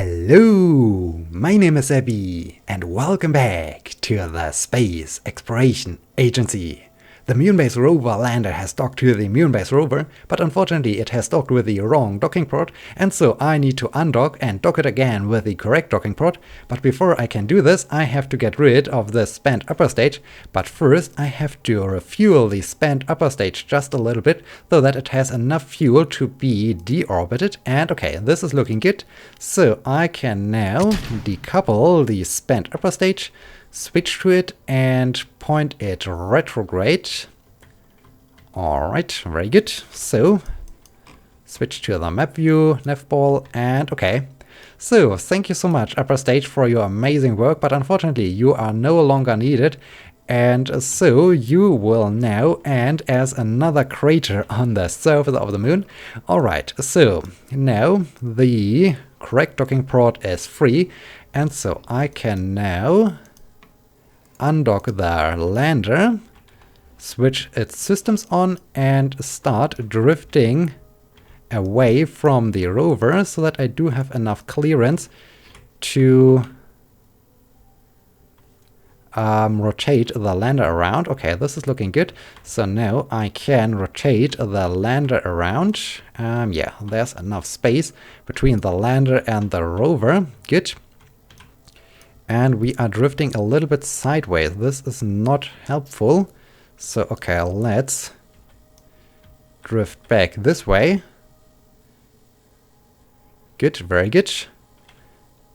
Hello, my name is Abby, and welcome back to the Space Exploration Agency. The Mun Base rover lander has docked to the Mun Base rover, but unfortunately it has docked with the wrong docking port, and so I need to undock and dock it again with the correct docking port. But before I can do this, I have to get rid of the spent upper stage, but first I have to refuel the spent upper stage just a little bit, so that it has enough fuel to be deorbited. And okay, this is looking good, so I can now decouple the spent upper stage, switch to it and point it retrograde. Alright, very good. So, switch to the map view, nav ball, and okay. So, thank you so much, upper stage, for your amazing work, but unfortunately you are no longer needed. And so you will now end as another crater on the surface of the moon. Alright, so now the correct docking port is free, and so I can now undock the lander, switch its systems on, and start drifting away from the rover so that I do have enough clearance to rotate the lander around. Okay, this is looking good. So now I can rotate the lander around. Yeah, there's enough space between the lander and the rover. Good. And we are drifting a little bit sideways. This is not helpful. So, okay, let's drift back this way. Good, very good.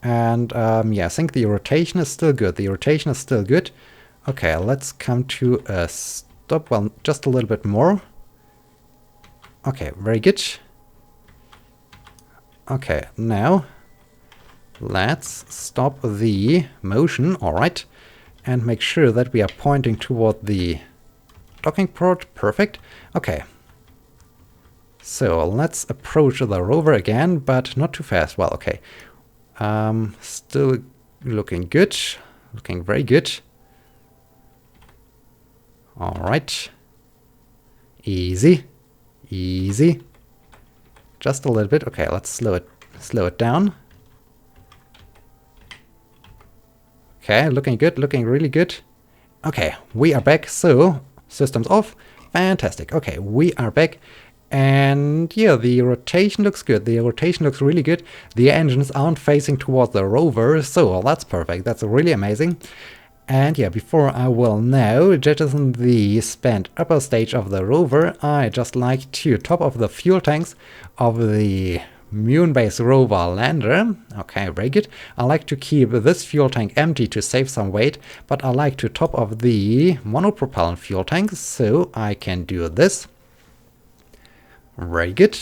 And yeah, I think the rotation is still good. The rotation is still good. Okay, let's come to a stop. Well, just a little bit more. Okay, very good. Okay, now let's stop the motion, alright, and make sure that we are pointing toward the docking port. Perfect. Okay. So let's approach the rover again, but not too fast. Well, okay. Still looking good. Looking very good. Alright. Easy. Easy. Just a little bit. Okay, let's slow it down. Okay, looking good, looking really good. Okay, we are back, so systems off. Fantastic. Okay, we are back. And yeah, the rotation looks good. The rotation looks really good. The engines aren't facing towards the rover, so that's perfect. That's really amazing. And yeah, before I will now jettison the spent upper stage of the rover, I just like to top off the fuel tanks of the Mun Base rover lander. Okay, very good. I like to keep this fuel tank empty to save some weight, but I like to top off the monopropellant fuel tanks, so I can do this. Very good.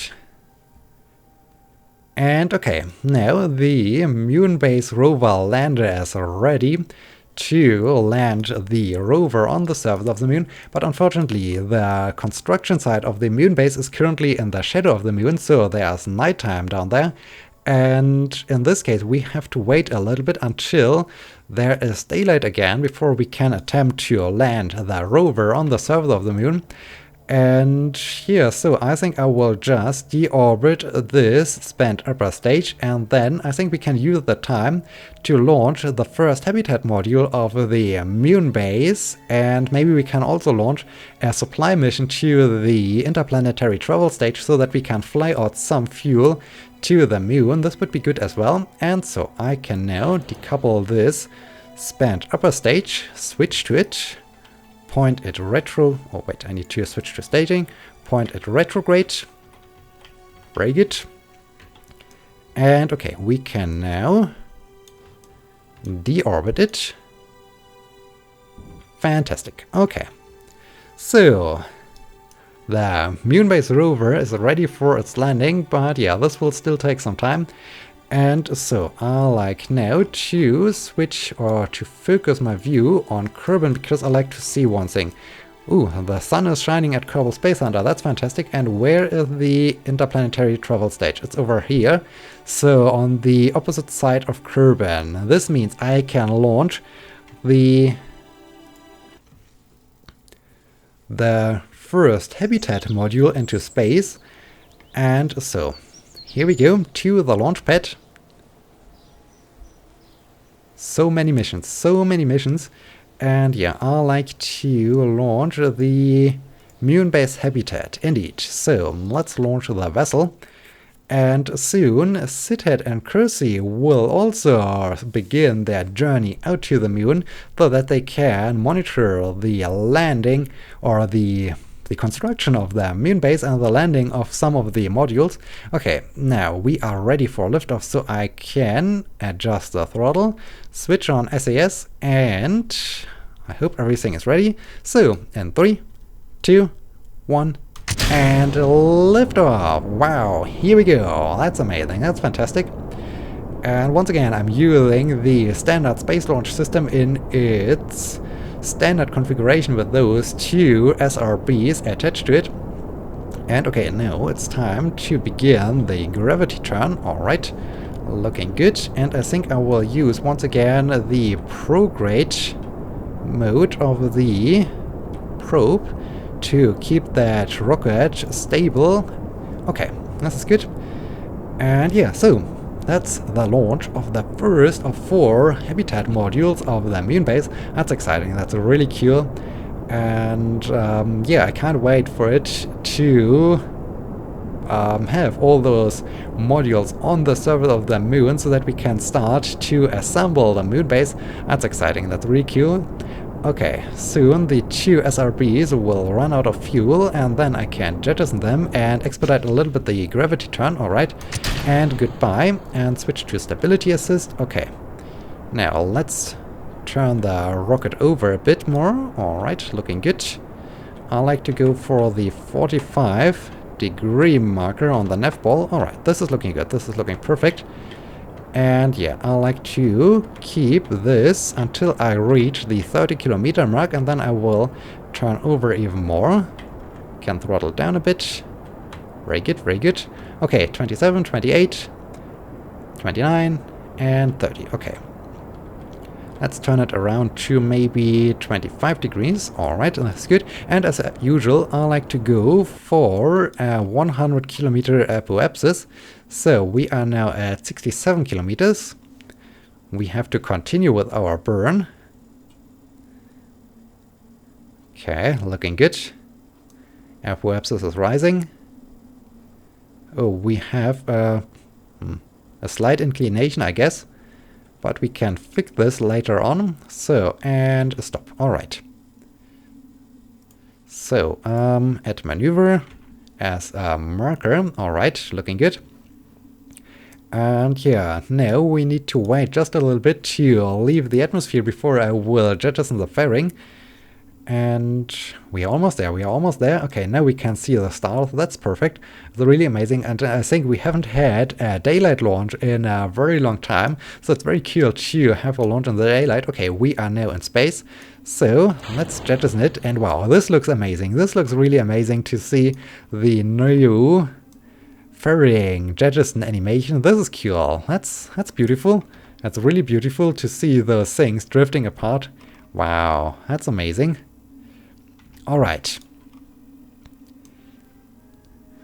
And okay, now the Mun Base rover lander is ready to land the rover on the surface of the moon, but unfortunately the construction site of the Mun Base is currently in the shadow of the moon, so there's nighttime down there, and in this case we have to wait a little bit until there is daylight again before we can attempt to land the rover on the surface of the moon. And here, so I think I will just deorbit this spent upper stage, and then I think we can use the time to launch the first habitat module of the Mun Base, and maybe we can also launch a supply mission to the interplanetary travel stage so that we can fly out some fuel to the moon. This would be good as well. And so I can now decouple this spent upper stage, switch to it, point it retro, oh wait, I need to switch to staging, point it retrograde, very good. And okay, we can now deorbit it. Fantastic. Okay, so the Mun Base rover is ready for its landing, but yeah, this will still take some time. And so I like now to switch or to focus my view on Kerbal, because I like to see one thing. Ooh, the sun is shining at Kerbal Space Center. That's fantastic. And where is the interplanetary travel stage? It's over here. So on the opposite side of Kerbal. This means I can launch the first habitat module into space. And so here we go to the launch pad. So many missions, so many missions. And yeah, I like to launch the Mun Base habitat, indeed. So let's launch the vessel. And soon, Sithead and Kersey will also begin their journey out to the moon so that they can monitor the landing or the construction of the Mun Base and the landing of some of the modules. Okay, now we are ready for liftoff, so I can adjust the throttle, switch on SAS, and I hope everything is ready. So, in 3, 2, 1, and liftoff! Wow, here we go. That's amazing, that's fantastic. And once again, I'm using the standard space launch system in its standard configuration with those 2 SRBs attached to it. And okay, now it's time to begin the gravity turn. Alright, looking good. And I think I will use once again the prograde mode of the probe to keep that rocket stable. Okay, this is good. And yeah, so that's the launch of the first of 4 habitat modules of the Mun Base. That's exciting, that's really cool. And yeah, I can't wait for it to have all those modules on the surface of the moon so that we can start to assemble the Mun Base. That's exciting, that's really cool. Okay, soon the 2 SRBs will run out of fuel and then I can jettison them and expedite a little bit the gravity turn. Alright, and goodbye, and switch to stability assist. Okay, now let's turn the rocket over a bit more. Alright, looking good. I like to go for the 45-degree marker on the nav ball. Alright, this is looking good, this is looking perfect. And yeah, I like to keep this until I reach the 30-kilometer mark, and then I will turn over even more. Can throttle down a bit. Very good, very good. Okay, 27, 28, 29, and 30. Okay. Let's turn it around to maybe 25 degrees. Alright, that's good. And as usual, I like to go for a 100-kilometer apoapsis. So we are now at 67 kilometers. We have to continue with our burn. Okay, looking good. Apoapsis is rising. Oh, we have a slight inclination, I guess. But we can fix this later on. So, and stop. Alright. So, at maneuver as a marker. Alright, looking good. And yeah, now we need to wait just a little bit to leave the atmosphere before I will jettison the fairing. And we are almost there, we are almost there. Okay, now we can see the stars, that's perfect. It's really amazing, and I think we haven't had a daylight launch in a very long time, so it's very cool to have a launch in the daylight. Okay, we are now in space, so let's jettison it, and wow, this looks amazing. This looks really amazing to see the new ferrying jettison animation. This is cool, that's beautiful. That's really beautiful to see those things drifting apart. Wow, that's amazing. Alright.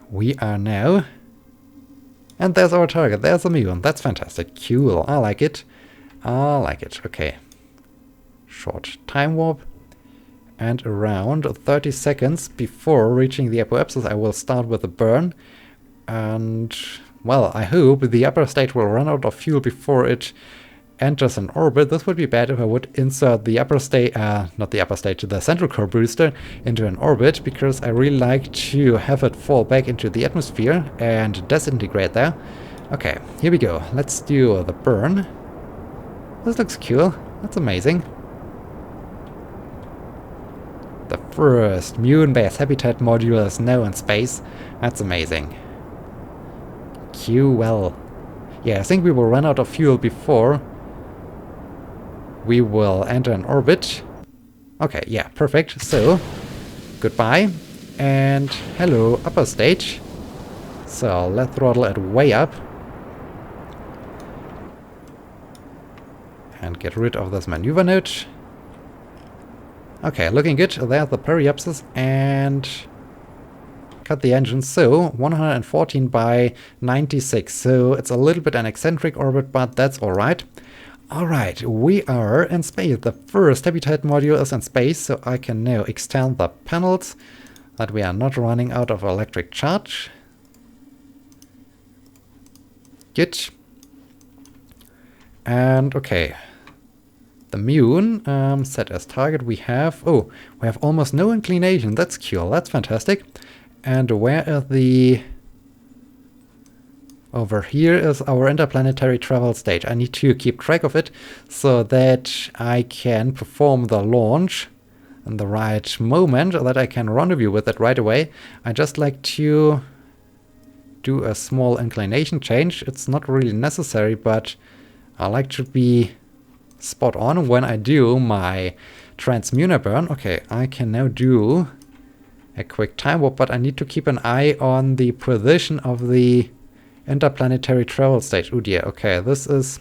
We are now... And there's our target, there's the moon, that's fantastic, cool, I like it. I like it, okay. Short time warp. And around 30 seconds before reaching the apoapsis I will start with a burn. And, well, I hope the upper stage will run out of fuel before it enters an orbit. This would be bad if I would insert the upper stage, not the upper stage, the central core booster into an orbit, because I really like to have it fall back into the atmosphere and disintegrate there. Okay, here we go. Let's do the burn. This looks cool. That's amazing. The first Mun Base habitat module is now in space. That's amazing. Well. Yeah, I think we will run out of fuel before we will enter an orbit. Okay, yeah, perfect. So, goodbye. And hello, upper stage. So, let's throttle it way up. And get rid of this maneuver node. Okay, looking good. There's the periapsis. And cut the engine. So, 114 by 96. So, it's a little bit an eccentric orbit, but that's alright. Alright, we are in space. The first habitat module is in space, so I can now extend the panels that we are not running out of electric charge. Good. And okay. The Mun, set as target, we have almost no inclination. That's cool, that's fantastic. And where is the... Over here is our interplanetary travel stage. I need to keep track of it so that I can perform the launch in the right moment, that I can rendezvous with it right away. I just like to do a small inclination change. It's not really necessary, but I like to be spot on when I do my transmuner burn. Okay, I can now do a quick time warp, but I need to keep an eye on the position of the interplanetary travel stage. Oh dear, okay, this is...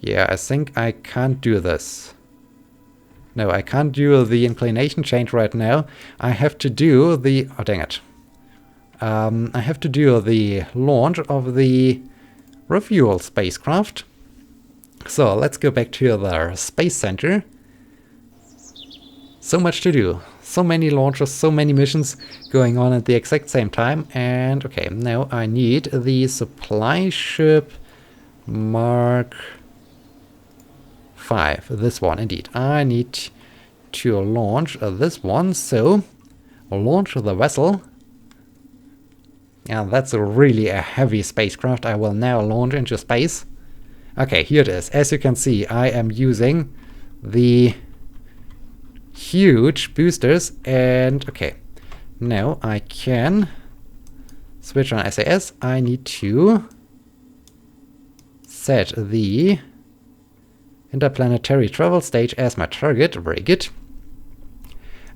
Yeah, I think I can't do this. No, I can't do the inclination change right now. I have to do the... Oh, dang it. I have to do the launch of the refuel spacecraft. So, let's go back to the Space Center. So much to do. So many launches, so many missions going on at the exact same time. And okay, now I need the supply ship Mark 5. This one, indeed. I need to launch this one. So, launch the vessel. And that's really a heavy spacecraft. I will now launch into space. Okay, here it is. As you can see, I am using the huge boosters, and okay, now I can switch on SAS. I need to set the interplanetary travel stage as my target. Very good.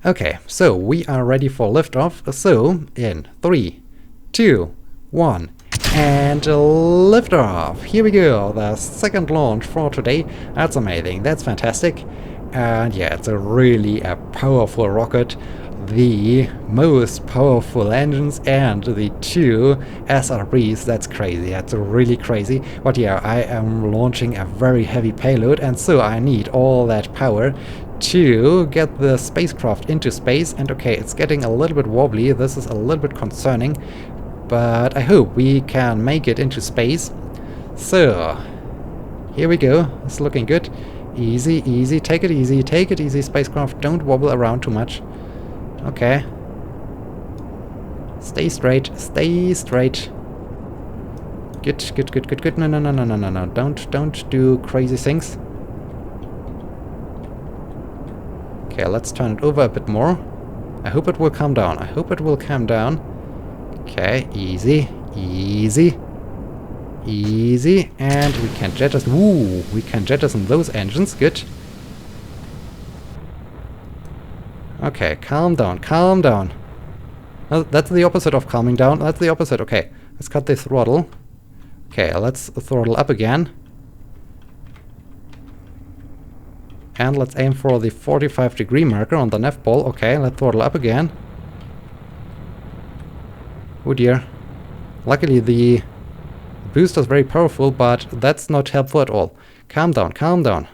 Okay, so we are ready for liftoff. So in 3, 2, 1, and liftoff. Here we go. The second launch for today. That's amazing. That's fantastic. And yeah, it's really a powerful rocket. The most powerful engines and the 2 SRBs. That's crazy. That's really crazy. But yeah, I am launching a very heavy payload, and so I need all that power to get the spacecraft into space. And okay, it's getting a little bit wobbly. This is a little bit concerning, but I hope we can make it into space. So here we go. It's looking good. Easy, easy, take it easy, spacecraft, don't wobble around too much. Okay. Stay straight, Good, good, good, good, good. No. Don't do crazy things. Okay, let's turn it over a bit more. I hope it will calm down. Okay, easy, and we can jettison. We can jettison those engines. Good. Okay, calm down. Oh, that's the opposite of calming down. That's the opposite. Okay, let's cut the throttle. Okay, let's throttle up again. And let's aim for the 45-degree marker on the nav ball. Okay, let's throttle up again. Oh dear. Luckily the booster is very powerful, but that's not helpful at all. Calm down.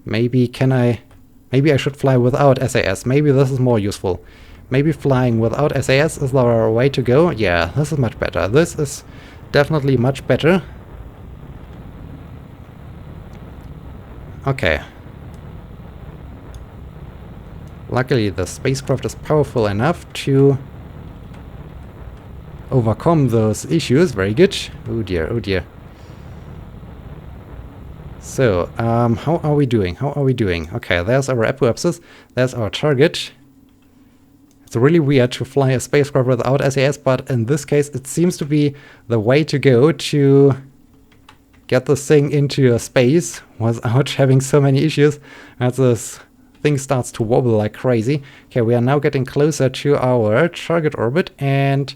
Maybe I should fly without SAS. Maybe this is more useful. Maybe flying without SAS is the way to go. Yeah, this is much better. This is definitely much better. Okay. Luckily the spacecraft is powerful enough to overcome those issues. Very good. Oh dear. So, how are we doing? Okay, there's our apoapsis. There's our target. It's really weird to fly a spacecraft without SAS, but in this case it seems to be the way to go to get this thing into space without having so many issues as this thing starts to wobble like crazy. Okay, we are now getting closer to our target orbit, and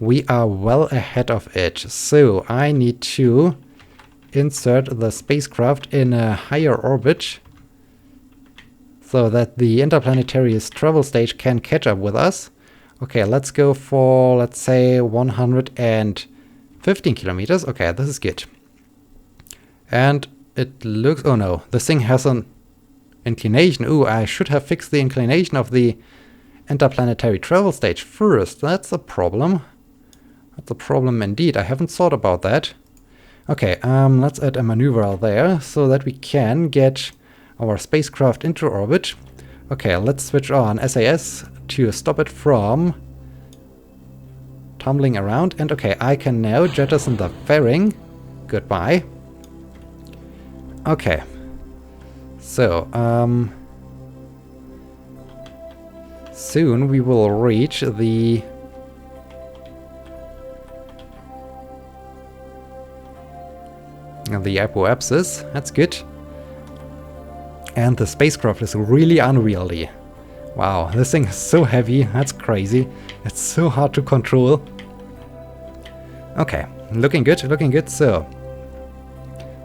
we are well ahead of it. So I need to insert the spacecraft in a higher orbit so that the interplanetary travel stage can catch up with us. Okay, let's go for, let's say, 115 kilometers. Okay, this is good. And it looks... oh no, this thing has an inclination. Ooh, I should have fixed the inclination of the interplanetary travel stage first. That's a problem. That's a problem indeed. I haven't thought about that. Okay, let's add a maneuver there so that we can get our spacecraft into orbit. Okay, let's switch on SAS to stop it from tumbling around. And okay, I can now jettison the fairing. Goodbye. Okay. So, soon we will reach the apoapsis. That's good. And the spacecraft is really unwieldy. Wow, this thing is so heavy. That's crazy. It's so hard to control. Okay, looking good, looking good. So,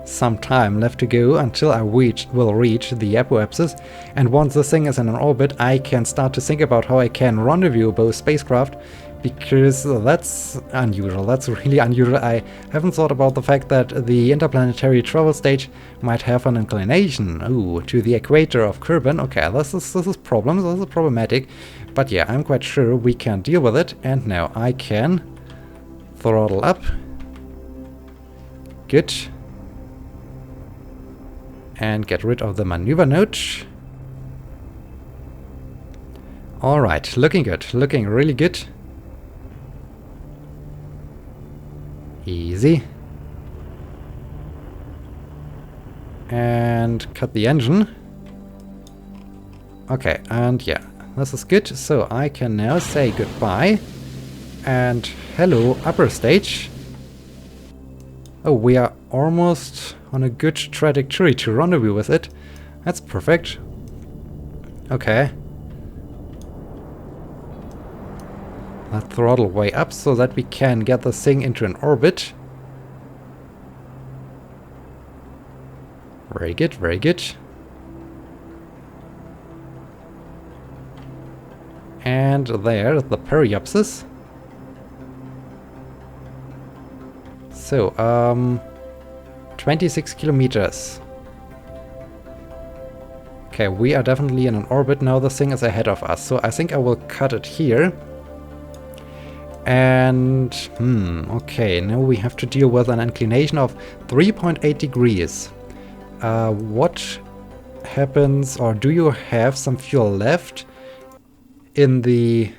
some time left to go until I will reach the apoapsis. And once this thing is in an orbit, I can start to think about how I can rendezvous both spacecraft. Because that's unusual, that's really unusual. I haven't thought about the fact that the interplanetary travel stage might have an inclination, to the equator of Kerbal. Okay, this is problematic. But yeah, I'm quite sure we can deal with it. And now I can throttle up. Good. And get rid of the maneuver node. Alright, looking good, looking really good. Easy. And cut the engine. Okay, and yeah, this is good. So I can now say goodbye. And hello, upper stage. Oh, we are almost on a good trajectory to rendezvous with it. That's perfect. Okay. Let's throttle way up so that we can get the thing into an orbit. Very good, very good. And there's the periapsis. So, 26 kilometers. Okay, we are definitely in an orbit now. The thing is ahead of us. So I think I will cut it here. And, okay, now we have to deal with an inclination of 3.8 degrees. What happens, or do you have some fuel left in the...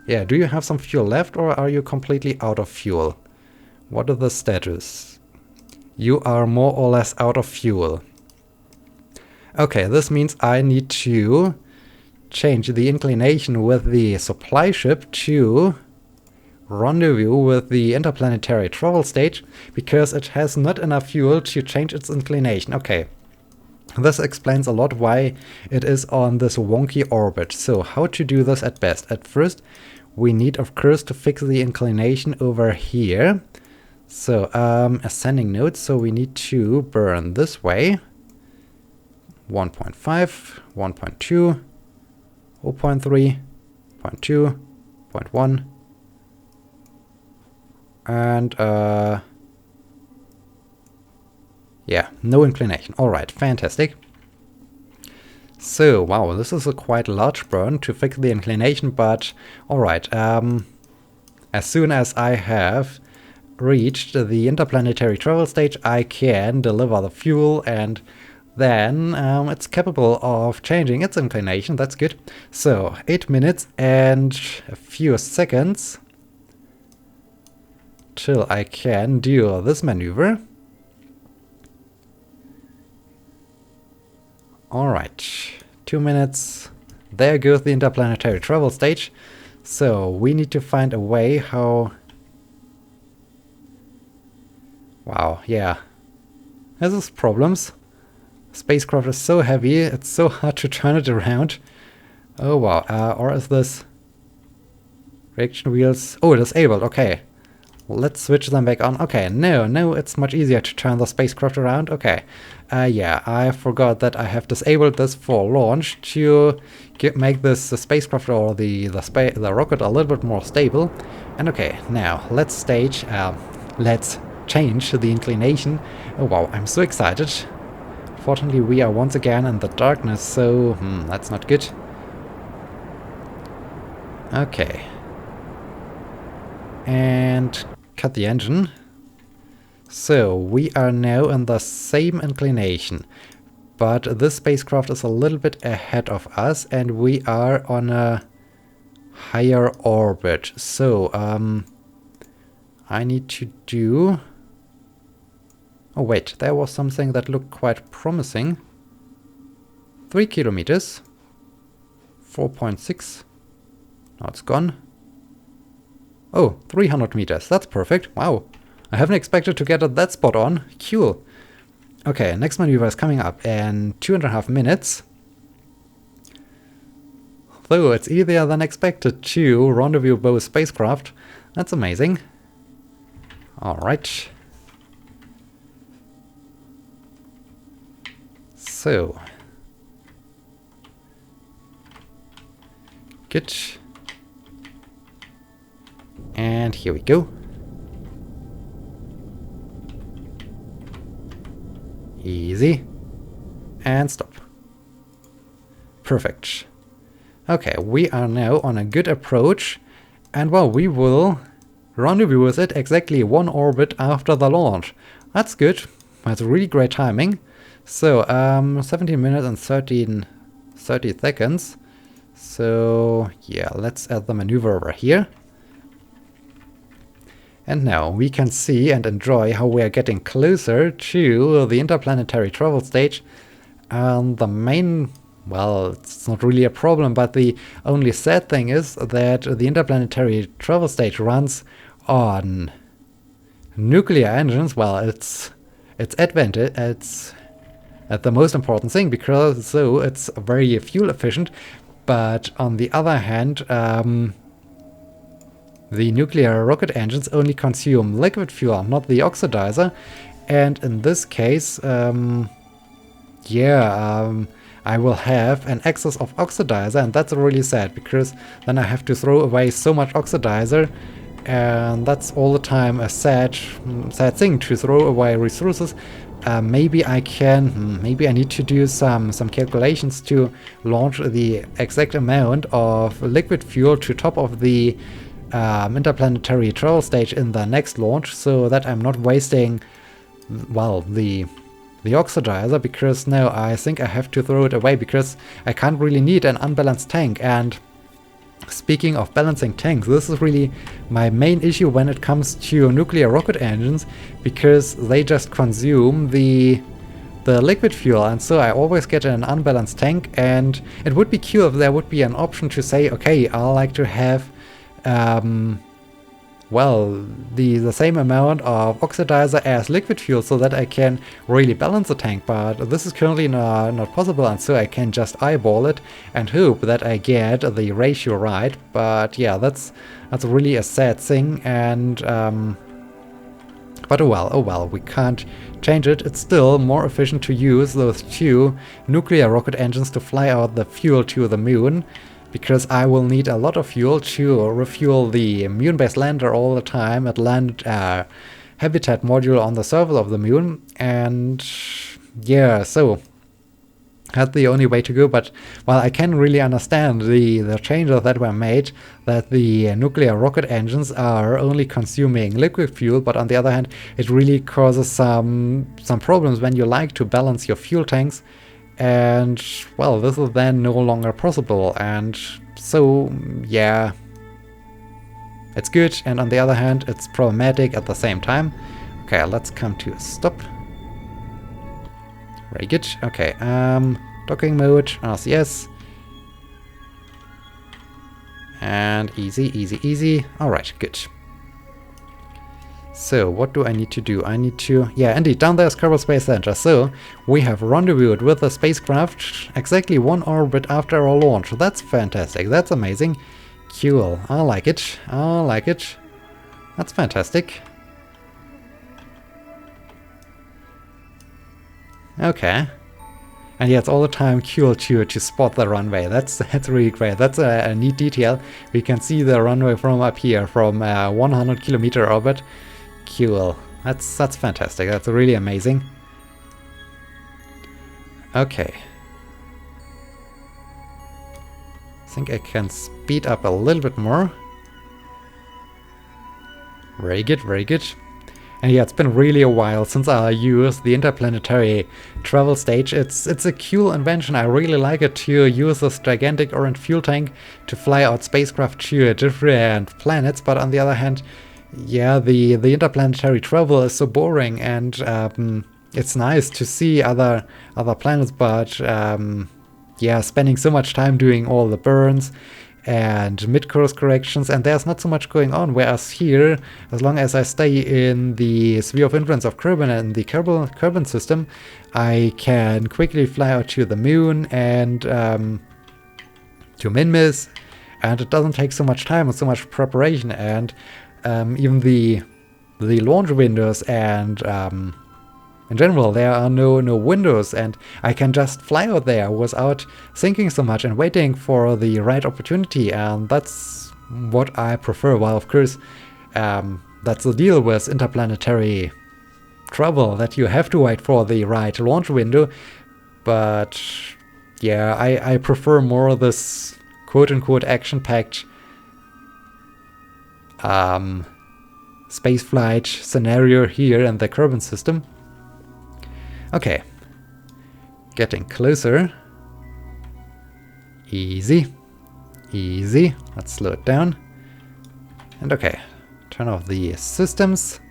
yeah, do you have some fuel left, or are you completely out of fuel? What is the status? You are more or less out of fuel. Okay, this means I need to change the inclination with the supply ship to rendezvous with the interplanetary travel stage, because it has not enough fuel to change its inclination. Okay, this explains a lot why it is on this wonky orbit. So how to do this at best? At first we need, of course, to fix the inclination over here. So ascending node, so we need to burn this way. 1.5, 1.2, 0.3, 0.2, 0.1, and yeah, no inclination. Alright, fantastic. So, wow, this is a quite large burn to fix the inclination, but alright, as soon as I have reached the interplanetary travel stage, I can deliver the fuel, and then it's capable of changing its inclination. That's good. So 8 minutes and a few seconds till I can do this maneuver. Alright, 2 minutes. There goes the interplanetary travel stage. So we need to find a way how... wow, yeah. This is problems. Spacecraft is so heavy, it's so hard to turn it around. Oh wow, or is this... reaction wheels... oh, disabled, okay. Let's switch them back on. Okay, no, it's much easier to turn the spacecraft around. Okay, yeah, I forgot that I have disabled this for launch to make this spacecraft or the rocket a little bit more stable. And okay, now let's stage, let's change the inclination. Oh wow, I'm so excited. Fortunately, we are once again in the darkness, so that's not good. Okay. And cut the engine. So, we are now in the same inclination. But this spacecraft is a little bit ahead of us, and we are on a higher orbit. So, I need to do... Oh wait, there was something that looked quite promising. 3 kilometers. 4.6. Now it's gone. Oh, 300 meters. That's perfect. Wow. I haven't expected to get it that spot on. Cool. Okay, next maneuver is coming up in 2.5 minutes. Though it's easier than expected to rendezvous both spacecraft. That's amazing. Alright. So. Good. And here we go. Easy. And stop. Perfect. Okay, we are now on a good approach. And well, we will rendezvous with it exactly 1 orbit after the launch. That's good. That's really great timing. So, 17 minutes and 30 seconds. So, yeah, let's add the maneuver over here. And now we can see and enjoy how we are getting closer to the interplanetary travel stage. The main, well, it's not really a problem, but the only sad thing is that the interplanetary travel stage runs on nuclear engines. Well, it's advantage. It's the most important thing because so it's very fuel efficient. But on the other hand, the nuclear rocket engines only consume liquid fuel, not the oxidizer. And in this case, I will have an excess of oxidizer, and that's really sad, because then I have to throw away so much oxidizer, and that's all the time a sad thing, to throw away resources. Maybe I need to do some calculations to launch the exact amount of liquid fuel to top of the interplanetary travel stage in the next launch, so that I'm not wasting, well, the oxidizer, because now I think I have to throw it away, because I can't really need an unbalanced tank. And speaking of balancing tanks, this is really my main issue when it comes to nuclear rocket engines, because they just consume the liquid fuel, and so I always get an unbalanced tank. And it would be cool if there would be an option to say, okay, I like to have well, the same amount of oxidizer as liquid fuel, so that I can really balance the tank. But this is currently not possible, and so I can just eyeball it and hope that I get the ratio right. But yeah, that's really a sad thing. And but oh well, we can't change it. It's still more efficient to use those 2 nuclear rocket engines to fly out the fuel to the moon, because I will need a lot of fuel to refuel the Mun Base lander all the time at land habitat module on the surface of the moon. And yeah, so that's the only way to go. But well, I can really understand the changes that were made, that the nuclear rocket engines are only consuming liquid fuel, but on the other hand, it really causes some problems when you like to balance your fuel tanks. And well, this is then no longer possible, and so yeah, it's good, and on the other hand, it's problematic at the same time. Okay, let's come to a stop. Very good. Okay, docking mode, RCS, and easy. All right, good. So, what do I need to do? I need to... Yeah, indeed, down there's Kerbal Space Center. So, we have rendezvoused with the spacecraft exactly 1 orbit after our launch. That's fantastic. That's amazing. Cool. I like it. That's fantastic. Okay. And yeah, it's all the time cool to spot the runway. That's really great. That's a neat detail. We can see the runway from up here, from 100 kilometer orbit. Cool. That's fantastic. That's really amazing. Okay. I think I can speed up a little bit more. Very good, very good. And yeah, it's been really a while since I used the interplanetary travel stage. It's a cool invention. I really like it to use this gigantic orange fuel tank to fly out spacecraft to different planets. But on the other hand, yeah, the interplanetary travel is so boring, and it's nice to see other planets. But yeah, spending so much time doing all the burns and mid-course corrections, and there's not so much going on, whereas here, as long as I stay in the sphere of influence of Kerbal and the Kerbal system, I can quickly fly out to the moon and to Mun Base, and it doesn't take so much time and so much preparation, and even the launch windows and in general, there are no windows, and I can just fly out there without thinking so much and waiting for the right opportunity, and that's what I prefer. Well, of course, that's the deal with interplanetary travel, that you have to wait for the right launch window, but yeah, I prefer more this quote-unquote action-packed spaceflight scenario here in the Kerbal system. Okay, getting closer. Easy, easy. Let's slow it down. And okay, turn off the systems.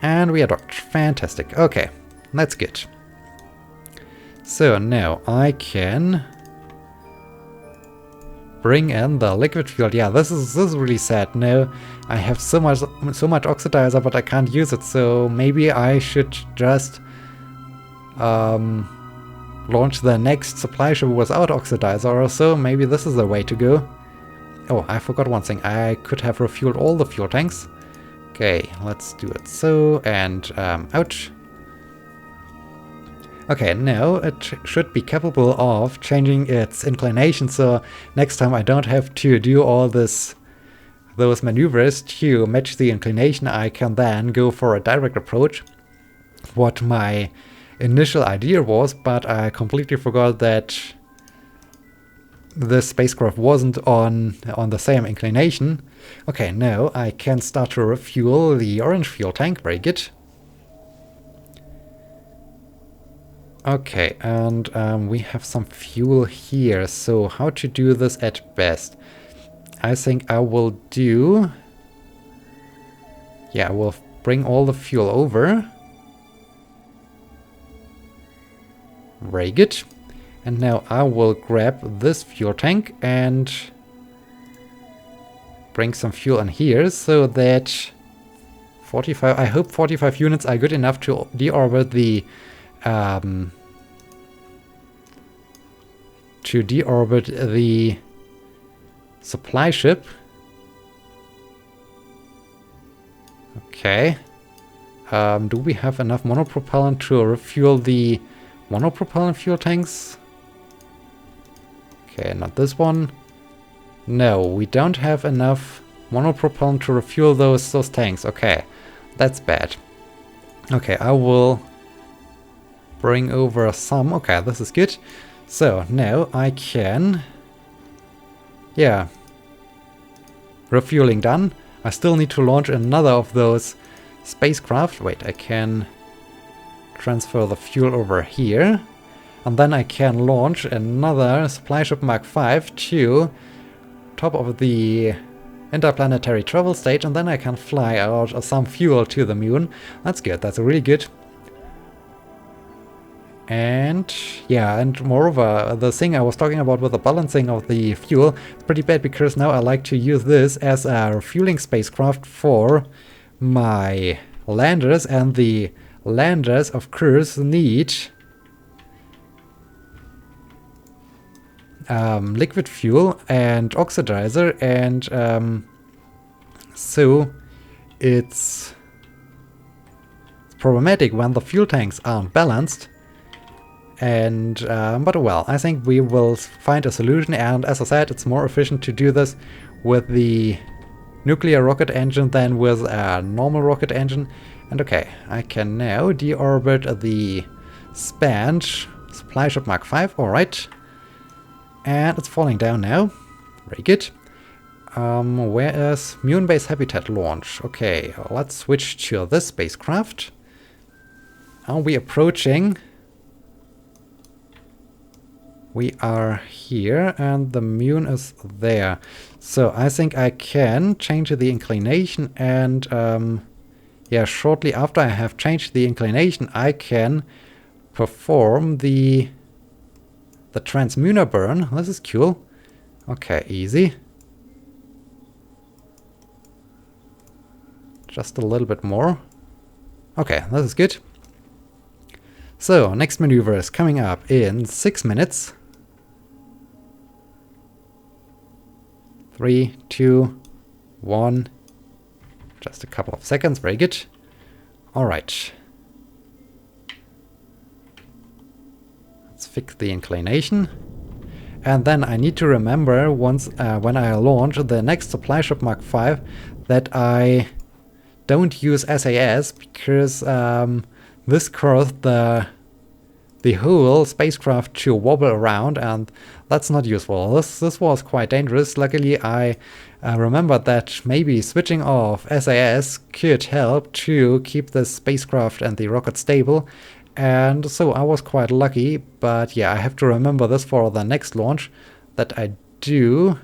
And we are docked. Fantastic. Okay, that's good. So now I can bring in the liquid fuel. Yeah, this is really sad. No, I have so much oxidizer, but I can't use it. So maybe I should just launch the next supply ship without oxidizer or so. Maybe this is the way to go. Oh, I forgot one thing. I could have refueled all the fuel tanks. Okay, let's do it so, and ouch. Okay, now it should be capable of changing its inclination, so next time I don't have to do all those maneuvers to match the inclination. I can then go for a direct approach, what my initial idea was, but I completely forgot that the spacecraft wasn't on the same inclination. Okay, now I can start to refuel the orange fuel tank. Very good. Okay, and we have some fuel here, so how to do this at best? I think I will do... Yeah, I will bring all the fuel over. Very good. And now I will grab this fuel tank and bring some fuel in here, so that 45... I hope 45 units are good enough to deorbit the... to deorbit the supply ship. Okay. Do we have enough monopropellant to refuel the monopropellant fuel tanks? Okay, not this one. No, we don't have enough monopropellant to refuel those tanks. Okay, that's bad. Okay, I will bring over some. Okay, this is good. So now I can... Yeah. Refueling done. I still need to launch another of those spacecraft. Wait, I can transfer the fuel over here. And then I can launch another supply ship Mark V to top of the interplanetary travel stage, and then I can fly out some fuel to the moon. That's good. That's really good. And yeah, and moreover, the thing I was talking about with the balancing of the fuel is pretty bad, because now I like to use this as a refueling spacecraft for my landers, and the landers of course need liquid fuel and oxidizer, and so it's problematic when the fuel tanks aren't balanced. And but well, I think we will find a solution, and as I said, it's more efficient to do this with the nuclear rocket engine than with a normal rocket engine. And okay, I can now deorbit the spanned supply ship Mark V. Alright. And it's falling down now. Very good. Where is Mun Base habitat launch? Okay, let's switch to this spacecraft. Are we approaching? We are here and the Mun is there. So I think I can change the inclination and yeah, shortly after I have changed the inclination, I can perform the transmuner burn. This is cool. Okay, easy. Just a little bit more. Okay, this is good. So, next maneuver is coming up in 6 minutes. 3, 2, 1. Just a couple of seconds. Very good. Alright. Let's fix the inclination. And then I need to remember once when I launch the next supply ship Mark V that I don't use SAS because this caused the whole spacecraft to wobble around, and that's not useful. This was quite dangerous. Luckily, I remembered that maybe switching off SAS could help to keep the spacecraft and the rocket stable, and so I was quite lucky. But yeah, I have to remember this for the next launch, that I do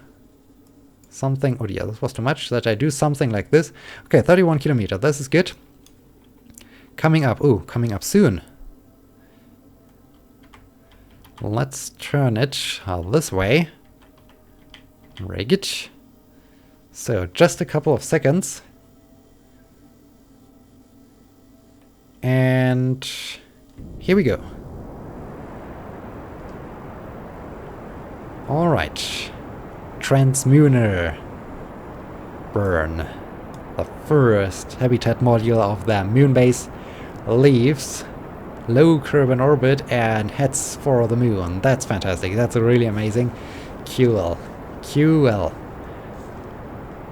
something. Oh yeah, this was too much. That I do something like this. Okay, 31 kilometers. This is good. Coming up. Ooh, coming up soon. Let's turn it this way. Very good. So just a couple of seconds. And here we go. All right. Transmuner burn. The first habitat module of the Mun Base leaves low Kerbal orbit and heads for the Moon. That's fantastic. That's really amazing. Cool. Cool.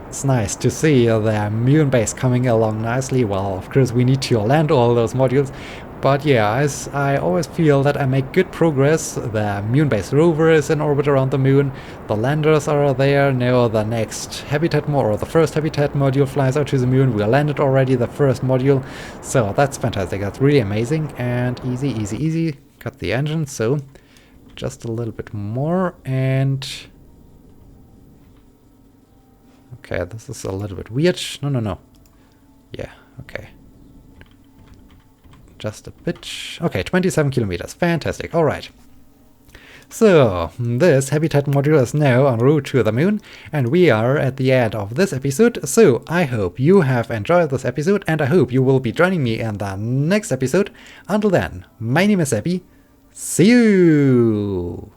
It's nice to see the Mun Base coming along nicely. Well, of course we need to land all those modules. But yeah, as I always feel that I make good progress. The Mun Base rover is in orbit around the Moon. The landers are there. Now the next habitat or the first habitat module flies out to the Moon. We landed already the first module. So that's fantastic. That's really amazing. And easy, easy, easy. Got the engine. So just a little bit more. And okay, this is a little bit weird. No, no, no. Yeah, okay. Just a bit. Okay, 27 kilometers. Fantastic. All right. So, this habitat module is now en route to the Moon, and we are at the end of this episode. So, I hope you have enjoyed this episode, and I hope you will be joining me in the next episode. Until then, my name is Seppi. See you!